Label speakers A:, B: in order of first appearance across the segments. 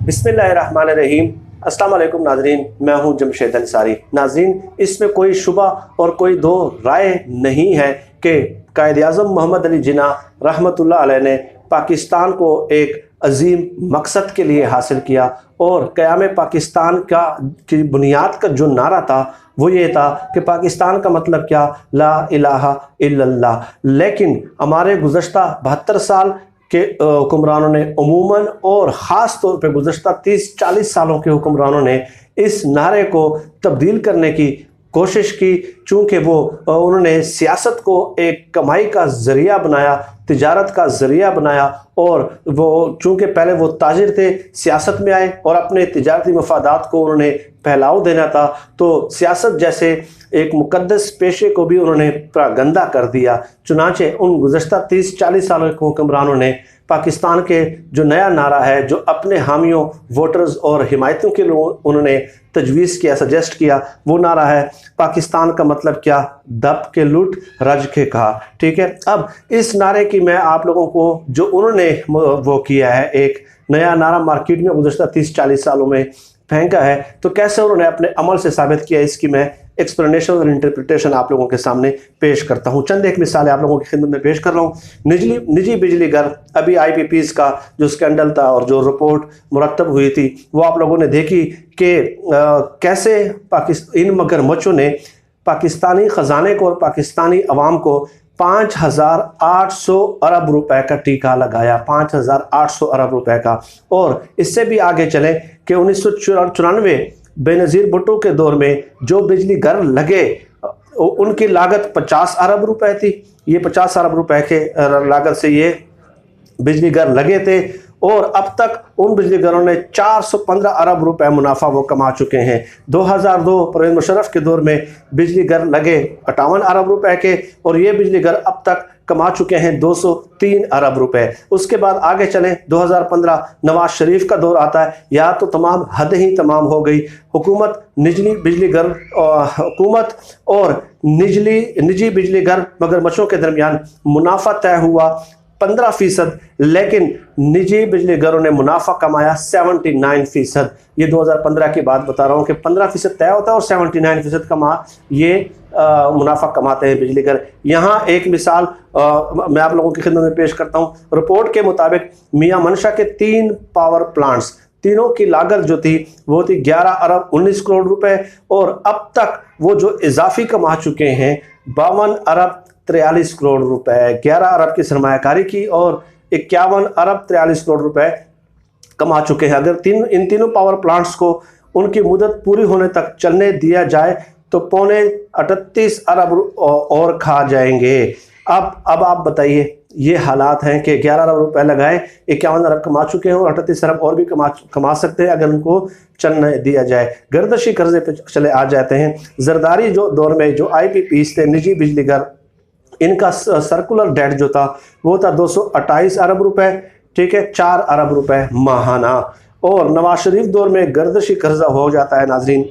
A: बिस्मिल्लाहिर्रहमानिर्रहीम। अस्सलाम वालेकुम नाज़रीन, मैं हूं जमशेद अंसारी। नाज़रीन, इसमें कोई शुबा और कोई दो राय नहीं है कि कायद-ए-आज़म मोहम्मद अली जिन्ना रहमतुल्लाह अलैह ने पाकिस्तान को एक अजीम मकसद के लिए हासिल किया और क़याम पाकिस्तान की बुनियाद का जो नारा था वो ये था कि पाकिस्तान का मतलब क्या, ला इलाहा इल्लल्लाह। लेकिन हमारे गुज़श्ता 72 साल के हुक्मरानों ने अमूमन और ख़ास तौर पे गुज़श्ता 30-40 सालों के हुक्मरानों ने इस नारे को तब्दील करने की कोशिश की, चूँकि उन्होंने सियासत को एक कमाई का ज़रिया बनाया, तिजारत का ज़रिया बनाया। और वो चूँकि पहले वो ताजिर थे, सियासत में आए और अपने तिजारती मफादात को उन्होंने फैलाव देना था, तो सियासत जैसे एक मुक़द्दस पेशे को भी उन्होंने गंदा कर दिया। चुनांचे उन गुज़श्ता 30-40 सालों के हुक्मरानों ने पाकिस्तान के जो नया नारा है, जो अपने हामियों, वोटर्स और हिमायतियों के लोग उन्होंने तजवीज़ किया, सजेस्ट किया, वो नारा है पाकिस्तान का मतलब क्या, दब के लूट रज के कहा। ठीक है, अब इस नारे की मैं आप लोगों को जो उन्होंने वो किया है, एक नया नारा मार्केट में गुज़श्ता 30-40 सालों में फेंका है, तो कैसे उन्होंने अपने अमल से साबित किया, इसकी मैं एक्सप्लेनेशन और इंटरप्रिटेशन आप लोगों के सामने पेश करता हूं। चंद एक मिसालें आप लोगों की खिदमत में पेश कर रहा हूं। निजी बिजली घर, अभी IPPs का जो स्कैंडल था और जो रिपोर्ट मुरतब हुई थी वो आप लोगों ने देखी कि कैसे इन मगरमच्छों ने पाकिस्तानी ख़जाने को और पाकिस्तानी अवाम को 5,800 अरब रुपए का टीका लगाया, 5,800 अरब रुपए का। और इससे भी आगे चलें कि 1994 बेनज़ीर भुट्टो के दौर में जो बिजली घर लगे उनकी लागत 50 अरब रुपए थी। ये 50 अरब रुपए के लागत से ये बिजली घर लगे थे और अब तक उन बिजली घरों ने 415 अरब रुपए मुनाफा वो कमा चुके हैं। 2002 परवेज़ मुशर्रफ के दौर में बिजली घर लगे 58 अरब रुपए के और ये बिजली घर अब तक कमा चुके हैं 203 अरब रुपए। उसके बाद आगे चलें, 2015 नवाज शरीफ का दौर आता है, या तो तमाम हद ही तमाम हो गई। हुकूमत निजी बिजली घर हुकूमत और निजी बिजली घर मगरमच्छों के दरमियान मुनाफा तय हुआ 15%, लेकिन निजी बिजली घरों ने मुनाफा कमाया 79%। ये 2015 की बात बता रहा हूँ कि 15% तय होता है और 79% मुनाफा कमाते हैं बिजली घर। यहाँ एक मिसाल मैं आप लोगों की खिदमत में पेश करता हूँ। रिपोर्ट के मुताबिक मियां मनशा के 3 पावर प्लांट्स, तीनों की लागत जो थी वो थी 11 अरब 19 करोड़ रुपए और अब तक वो जो इजाफी कमा चुके हैं 52 अरब 43 करोड़ रुपए। 11 अरब की सरमायाकारी की और 51 अरब 43 करोड़ रुपए कमा चुके हैं। अगर इन तीनों पावर प्लांट्स को उनकी मुदत पूरी होने तक चलने दिया जाए तो 38 अरब और खा जाएंगे। अब आप बताइए, ये हालात हैं कि 11 अरब रुपए लगाए, 51 अरब कमा चुके हैं और 38 अरब और भी कमा सकते हैं अगर उनको चलने दिया जाए। गर्दशी कर्जे पे चले आ जाते हैं। जरदारी जो दौर में जो IPPs थे, निजी बिजली घर, इनका सर्कुलर डेट जो था वो था 228 अरब रुपए। ठीक है, 4 अरब रुपए माहाना। और नवाज शरीफ दौर में गर्दशी कर्जा हो जाता है नाजरीन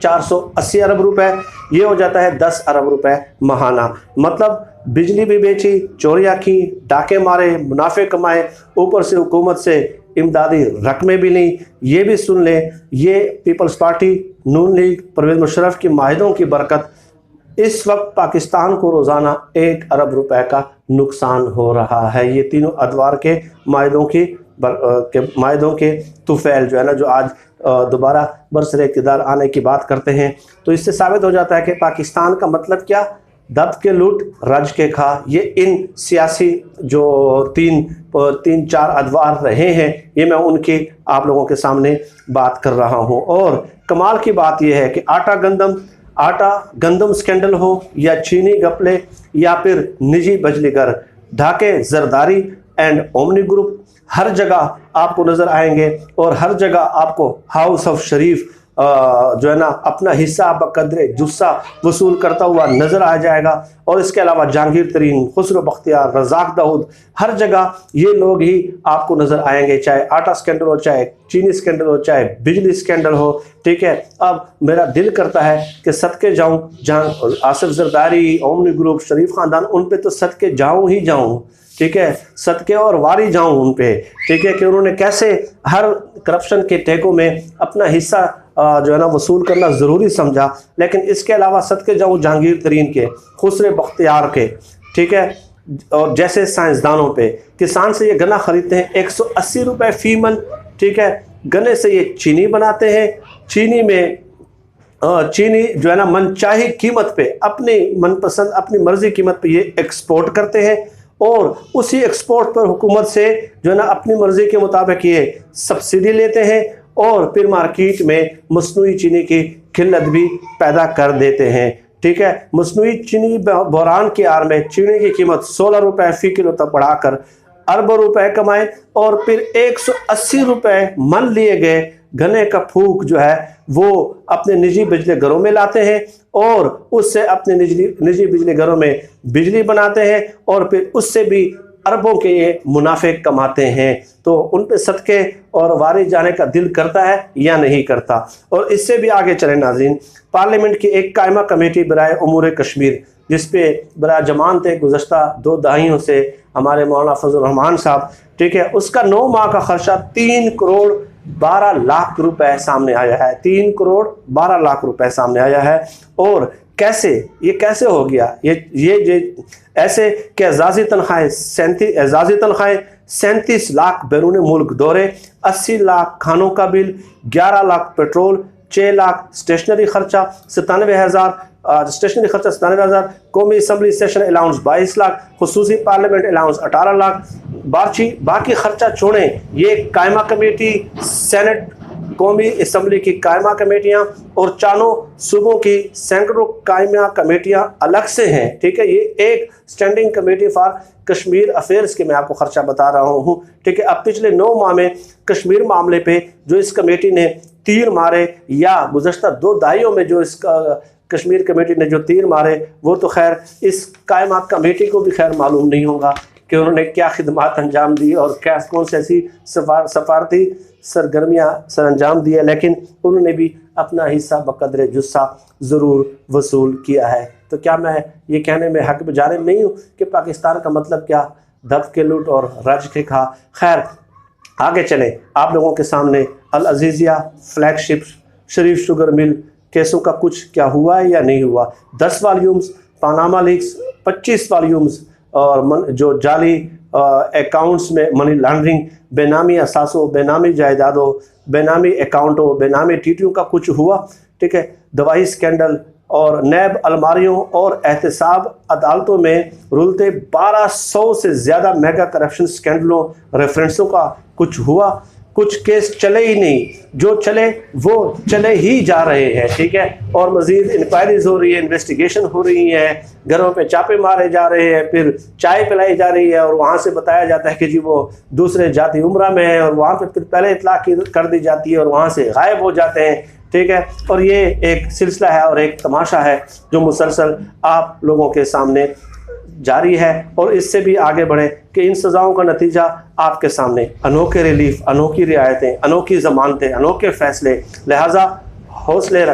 A: 480 अरब रुपए, ये हो जाता है 10 अरब रुपए माहाना। मतलब बिजली भी बेची, चोरियाँ की, डाके मारे, मुनाफे कमाए, ऊपर से हुकूमत से इमदादी रकमें भी ली। ये भी सुन लें, ये पीपल्स पार्टी, नून लीग, परवेज़ मुशर्रफ की माहिदों की बरकत इस वक्त पाकिस्तान को रोज़ाना 1 अरब रुपए का नुकसान हो रहा है। ये तीनों अदवार के माहिदों के तुफैल जो है ना, जो आज दोबारा बरसरे इक़्तिदार आने की बात करते हैं, तो इससे साबित हो जाता है कि पाकिस्तान का मतलब क्या, दब के लूट रज के खा। ये इन सियासी जो 3-4 अदवार रहे हैं, ये मैं उनकी आप लोगों के सामने बात कर रहा हूँ। और कमाल की बात यह है कि आटा गंदम स्कैंडल हो या चीनी घपले या फिर निजी बिजली घर, ढाके, जरदारी एंड ओमनी ग्रुप, हर जगह आपको नजर आएंगे और हर जगह आपको हाउस ऑफ शरीफ जो है ना अपना हिस्सा बकदरे जुस्सा वसूल करता हुआ नजर आ जाएगा। और इसके अलावा जहांगीर तरीन, खुसरो बख्तियार, रज़ाक दाऊद, हर जगह ये लोग ही आपको नजर आएंगे, चाहे आटा स्कैंडल हो, चाहे चीनी स्कैंडल हो, चाहे बिजली स्कैंडल हो। ठीक है, अब मेरा दिल करता है कि सदके जाऊं, जहाँ आसिफ जरदारी, ओमनी ग्रुप, शरीफ खानदान, उन पे तो सदके जाऊं ही जाऊं। ठीक है, सदके और वारी जाऊं उन पे। ठीक है, कि उन्होंने कैसे हर करप्शन के ठेकों में अपना हिस्सा जो है ना वसूल करना ज़रूरी समझा। लेकिन इसके अलावा सदके जाऊं जहांगीर तरीन के, खुसरे बख्तियार के, ठीक है, और जैसे साइंसदानों पे। किसान से ये गन्ना खरीदते हैं 180 रुपये फी मन। ठीक है, गन्ने से ये चीनी बनाते हैं, चीनी में चीनी जो है ना मनचाही कीमत पे, अपनी मनपसंद अपनी मर्जी कीमत पे ये एक्सपोर्ट करते हैं। और उसी एक्सपोर्ट पर हुकूमत से जो है ना अपनी मर्जी के मुताबिक ये सब्सिडी लेते हैं और फिर मार्केट में मसनूई चीनी की किल्लत भी पैदा कर देते हैं। ठीक है, मसनूई चीनी बहरान की आड़ में चीनी की कीमत 16 रुपये फी किलो तक बढ़ाकर अरबों रुपए कमाए और फिर 180 रुपये मन लिए गए गन्ने का फूक जो है वो अपने निजी बिजली घरों में लाते हैं और उससे अपने निजी बिजली घरों में बिजली बनाते हैं और फिर उससे भी अरबों के ये मुनाफे कमाते हैं। तो उन पे सदके और वारी जाने का दिल करता है या नहीं करता। और इससे भी आगे चले नाज़रीन, पार्लियामेंट की एक कायमा कमेटी बराए उमूर कश्मीर, जिस पे बड़ा जमान थे गुज़श्ता 2 दहाइयों से हमारे मौलाना फजल रहमान साहब। ठीक है, उसका 9 माह का खर्चा 3 करोड़ 12 लाख रुपए सामने आया है। 3 करोड़ 12 लाख रुपए सामने आया है। और ये कैसे हो गया? ये ऐसे कि एजाजी तनख्वाहें 37 लाख बैरून मुल्क दौरे, 80 लाख खानों का bill, 11 lakh petrol, 6 lakh stationery खर्चा, 97,000 स्टेशनरी खर्चा 97,000, कौमी असम्बली सेशन अलाउंस 22 लाख, खुसूसी पार्लियामेंट अलाउंस 18 लाख, बाकी खर्चा छोड़ें। ये कायमा कमेटी, सेनेट, कौमी असम्बली की कायमा कमेटियाँ और चारों सूबों की सैकड़ों कायमा कमेटियाँ अलग से हैं। ठीक है, ये एक standing committee for Kashmir affairs के मैं आपको खर्चा बता रहा हूँ। ठीक है, अब पिछले 9 माह में कश्मीर मामले पे जो इस कमेटी ने तीर मारे या गुज़श्ता 2 दहाइयों में जो इस कश्मीर कमेटी ने जो तीर मारे, वो तो खैर इस कायमा कमेटी को भी खैर मालूम नहीं होगा कि उन्होंने क्या खिदमात अंजाम दी और क्या कौन सी ऐसी सफारती सरगर्मियाँ सर अंजाम दी है। लेकिन उन्होंने भी अपना हिस्सा बकदरे जुस्सा ज़रूर वसूल किया है। तो क्या मैं ये कहने में हक जानिब नहीं हूँ कि पाकिस्तान का मतलब क्या दब के लूट और रज के खा। खैर आगे चले, आप लोगों के सामने अल अजीज़िया फ्लैगशिप शरीफ शुगर मिल केसों का कुछ क्या हुआ है या नहीं हुआ। 10 वॉल्यूम्स पानामा लीक्स, 25 वॉल्यूम्स और जो जाली अकाउंट्स में मनी लॉन्ड्रिंग, बेनामी असासों, बेनामी जायदादों, बेनामी अकाउंटों, बेनामी टीटियों का कुछ हुआ। ठीक है, दवाई स्कैंडल और नैब अलमारियों और एहतसाब अदालतों में रुलते 1200 से ज़्यादा मेगा करप्शन स्कैंडलों रेफरेंसों का कुछ हुआ। कुछ केस चले ही नहीं, जो चले वो चले ही जा रहे हैं। ठीक है, और मज़ीद इंक्वायरीज हो रही है, इन्वेस्टिगेशन हो रही है, घरों पे छापे मारे जा रहे हैं, फिर चाय पिलाई जा रही है और वहाँ से बताया जाता है कि जी वो दूसरे जाति उम्रा में है और वहाँ पे फिर पहले इतला कर दी जाती है और वहाँ से गायब हो जाते हैं। ठीक है, और ये एक सिलसिला है और एक तमाशा है जो मुसलसल आप लोगों के सामने जारी है। और इससे भी आगे बढ़े कि इन सज़ाओं का नतीजा आपके सामने, अनोखे रिलीफ, अनोखी रियायतें, अनोखी ज़मानतें, अनोखे फ़ैसले। लिहाजा हौसला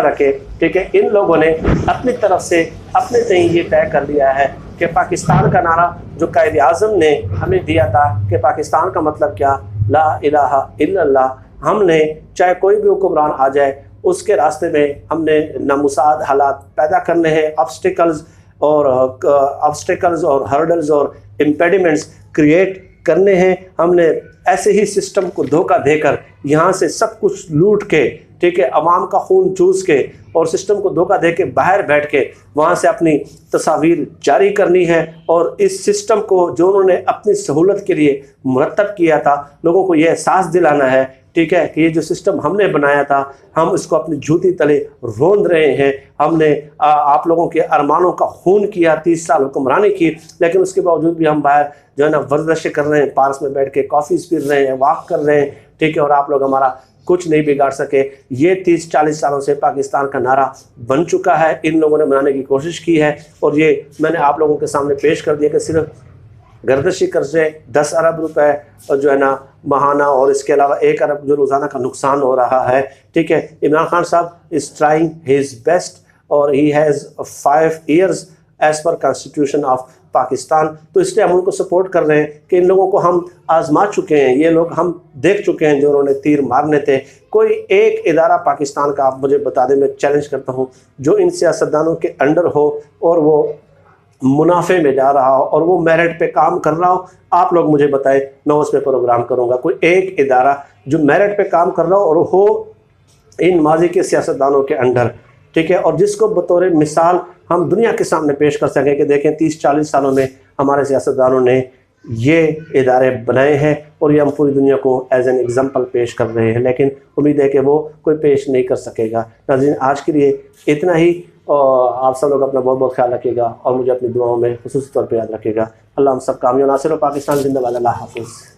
A: रखें। ठीक है, इन लोगों ने अपनी तरफ से अपने तय ये तय कर लिया है कि पाकिस्तान का नारा जो कायद आज़म ने हमें दिया था कि पाकिस्तान का मतलब क्या, ला इलाहा इल्लल्लाह। हमने चाहे कोई भी हुक्मरान आ जाए उसके रास्ते में हमने नामुसाद हालात पैदा करने हैं, ऑब्स्टिकल्स और हर्डल्स और इम्पेडिमेंट्स क्रिएट करने हैं। हमने ऐसे ही सिस्टम को धोखा देकर यहाँ से सब कुछ लूट के, ठीक है, अवाम का खून चूस के और सिस्टम को धोखा दे के बाहर बैठ के वहाँ से अपनी तस्वीर जारी करनी है। और इस सिस्टम को जो उन्होंने अपनी सहूलत के लिए मुरतब किया था, लोगों को यह एहसास दिलाना है, ठीक है, कि ये जो सिस्टम हमने बनाया था हम इसको अपनी जूती तले रोंद रहे हैं। हमने आप लोगों के अरमानों का खून किया, 30 साल हुक्मरानी की, लेकिन उसके बावजूद भी हम बाहर जो है ना वर्जिश कर रहे हैं, पार्क में बैठ के कॉफ़ीज़ पी रहे हैं, वॉक कर रहे हैं, ठीक है, और आप लोग हमारा कुछ नहीं बिगाड़ सके। ये 30-40 सालों से पाकिस्तान का नारा बन चुका है, इन लोगों ने बनाने की कोशिश की है और ये मैंने आप लोगों के सामने पेश कर दिया कि सिर्फ गर्दशी कर्जे 10 अरब रुपए और जो है ना महाना, और इसके अलावा 1 अरब जो रोज़ाना का नुकसान हो रहा है, ठीक है। इमरान खान साहब इज़ ट्राइंग हिज बेस्ट और he has 5 years as per constitution of Pakistan. तो इसलिए हम उनको सपोर्ट कर रहे हैं कि इन लोगों को हम आजमा चुके हैं, ये लोग हम देख चुके हैं जो उन्होंने तीर मारने थे। कोई एक इदारा पाकिस्तान का आप मुझे बता दें, मैं चैलेंज करता हूँ, जो इन सियासतदानों के अंडर हो और वो मुनाफे में जा रहा हो और वो मेरिट पे काम कर रहा हो, आप लोग मुझे बताएं, मैं उस पर प्रोग्राम करूँगा। कोई एक इदारा जो मेरिट पे काम कर रहा हो और हो इन माजी के सियासतदानों के अंडर, ठीक है, और जिसको बतौर मिसाल हम दुनिया के सामने पेश कर सकें कि देखें 30-40 सालों में हमारे सियासतदानों ने ये इदारे बनाए हैं और ये हम पूरी दुनिया को एज एन एग्जांपल पेश कर रहे हैं, लेकिन उम्मीद है कि वो कोई पेश नहीं कर सकेगा। नाज़रीन, आज के लिए इतना ही, और आप सब लोग अपना बहुत बहुत ख्याल रखिएगा और मुझे अपनी दुआओं में ख़ुसूसी तौर पर याद रखिएगा। अल्लाह हम सब कामयाब नासिर और पाकिस्तान जिंदाबाद। अल्लाह हाफ़िज़।